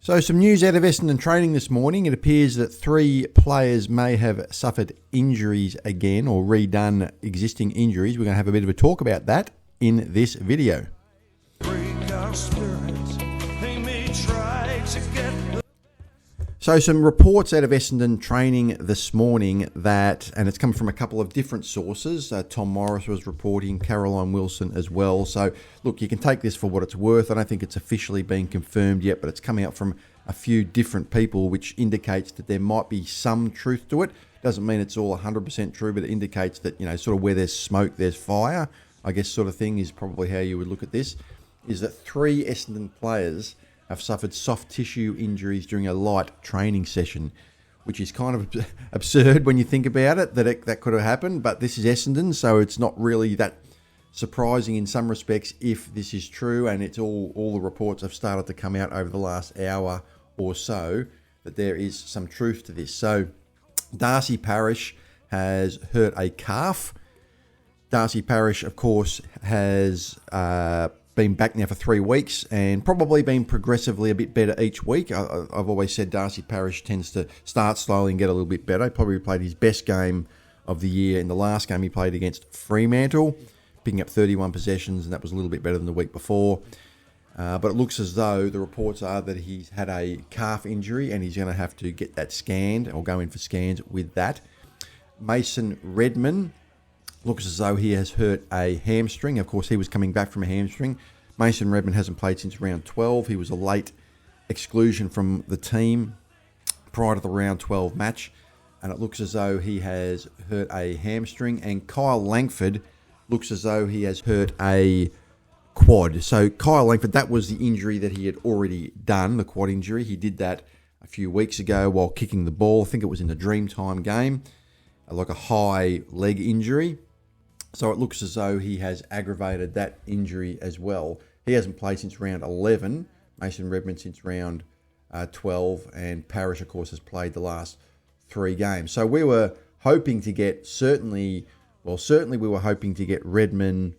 So some news out of Essendon training this morning. It appears that 3 players may have suffered injuries again or redone existing injuries. We're going to have a bit of a talk about that in this video. So some reports out of Essendon training this morning that, and it's come from a couple of different sources. Tom Morris was reporting, Caroline Wilson as well. So look, you can take this for what it's worth. I don't think it's officially been confirmed yet, but it's coming out from a few different people, which indicates that there might be some truth to it. Doesn't mean it's all 100% true, but it indicates that, you know, sort of where there's smoke, there's fire, I guess, sort of thing is probably how you would look at this, is that 3 Essendon players have suffered soft tissue injuries during a light training session, which is kind of absurd when you think about it, that could have happened. But this is Essendon, so it's not really that surprising in some respects if this is true, and it's all the reports have started to come out over the last hour or so that there is some truth to this. So Darcy Parish has hurt a calf. Darcy Parish, of course, has been back now for 3 weeks and probably been progressively a bit better each week. I've always said Darcy Parish tends to start slowly and get a little bit better. He probably played his best game of the year in the last game he played against Fremantle, picking up 31 possessions, and that was a little bit better than the week before. But it looks as though the reports are that he's had a calf injury and he's going to have to get that scanned or go in for scans with that. Mason Redman looks as though he has hurt a hamstring. Of course, he was coming back from a hamstring. Mason Redman hasn't played since round 12. He was a late exclusion from the team prior to the round 12 match. And it looks as though he has hurt a hamstring. And Kyle Langford looks as though he has hurt a quad. So Kyle Langford, that was the injury that he had already done, the quad injury. He did that a few weeks ago while kicking the ball. I think it was in the Dreamtime game, like a high leg injury. So it looks as though he has aggravated that injury as well. He hasn't played since round 11, Mason Redman since round 12, and Parish, of course, has played the last 3 games. So we were hoping to get, certainly we were hoping to get Redman,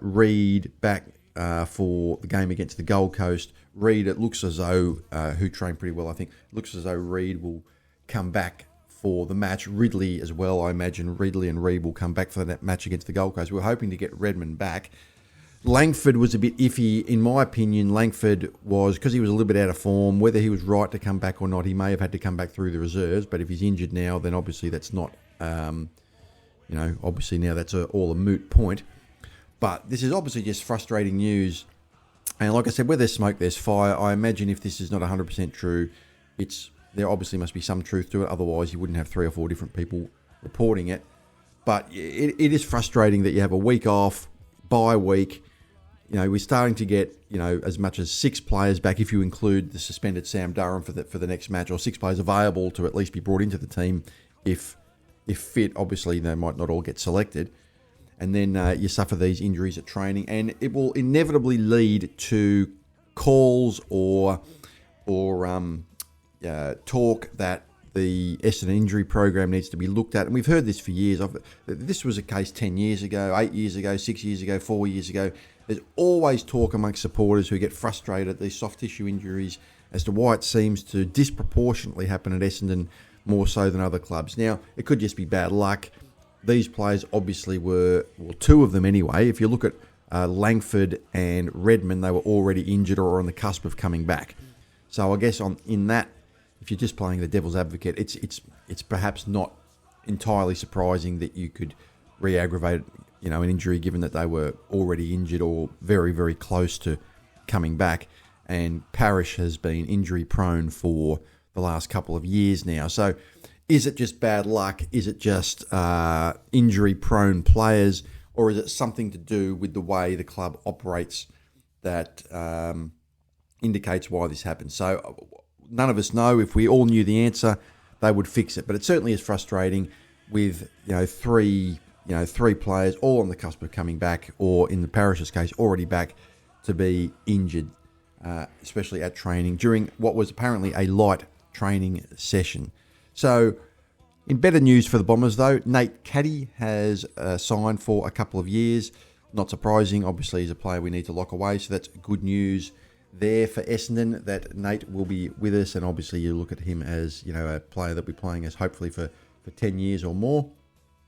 Reid back for the game against the Gold Coast. Reid, it looks as though, who trained pretty well, I think, looks as though Reid will come back for the match. Ridley as well, I imagine Ridley and Reid will come back for that match against the Gold Coast. We were hoping to get Redman back. Langford was a bit iffy, in my opinion. Langford was, because he was a little bit out of form, whether he was right to come back or not, he may have had to come back through the reserves, but if he's injured now, then obviously that's not, obviously now that's all a moot point. But this is obviously just frustrating news. And like I said, where there's smoke, there's fire. I imagine if this is not 100% true, there obviously must be some truth to it. Otherwise, you wouldn't have 3 or 4 different people reporting it. But it is frustrating that you have a week off, bye week. You know, we're starting to get, as much as 6 players back, if you include the suspended Sam Durham for the next match, or 6 players available to at least be brought into the team if fit. Obviously, they might not all get selected. And then you suffer these injuries at training, and it will inevitably lead to calls or talk that the Essendon injury program needs to be looked at. And we've heard this for years. This was a case 10 years ago, 8 years ago, 6 years ago, 4 years ago. There's always talk amongst supporters who get frustrated at these soft tissue injuries as to why it seems to disproportionately happen at Essendon more so than other clubs. Now, it could just be bad luck. These players obviously were, 2 of them anyway. If you look at Langford and Redman, they were already injured or on the cusp of coming back. So I guess in that, if you're just playing the devil's advocate, it's perhaps not entirely surprising that you could re-aggravate, an injury given that they were already injured or very, very close to coming back. And Parish has been injury prone for the last couple of years now. So is it just bad luck? Is it just injury prone players? Or is it something to do with the way the club operates that indicates why this happens? So none of us know. If we all knew the answer, they would fix it. But it certainly is frustrating with 3 players all on the cusp of coming back, or in the Parish's case, already back to be injured, especially at training during what was apparently a light training session. So, in better news for the Bombers, though, Nate Caddy has signed for a couple of years. Not surprising. Obviously, he's a player we need to lock away, so that's good news there for Essendon, that Nate will be with us. And obviously you look at him as, a player that will be playing us hopefully for 10 years or more.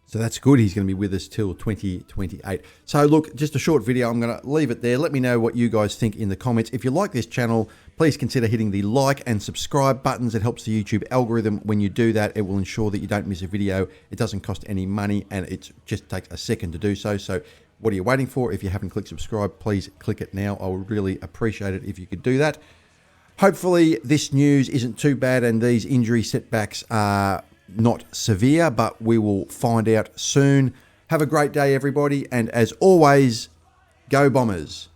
So that's good. He's going to be with us till 2028. So look, just a short video. I'm going to leave it there. Let me know what you guys think in the comments. If you like this channel, please consider hitting the like and subscribe buttons. It helps the YouTube algorithm. When you do that, it will ensure that you don't miss a video. It doesn't cost any money, and it just takes a second to do so. So what are you waiting for? If you haven't clicked subscribe, please click it now. I would really appreciate it if you could do that. Hopefully this news isn't too bad and these injury setbacks are not severe, but we will find out soon. Have a great day, everybody. And as always, go Bombers.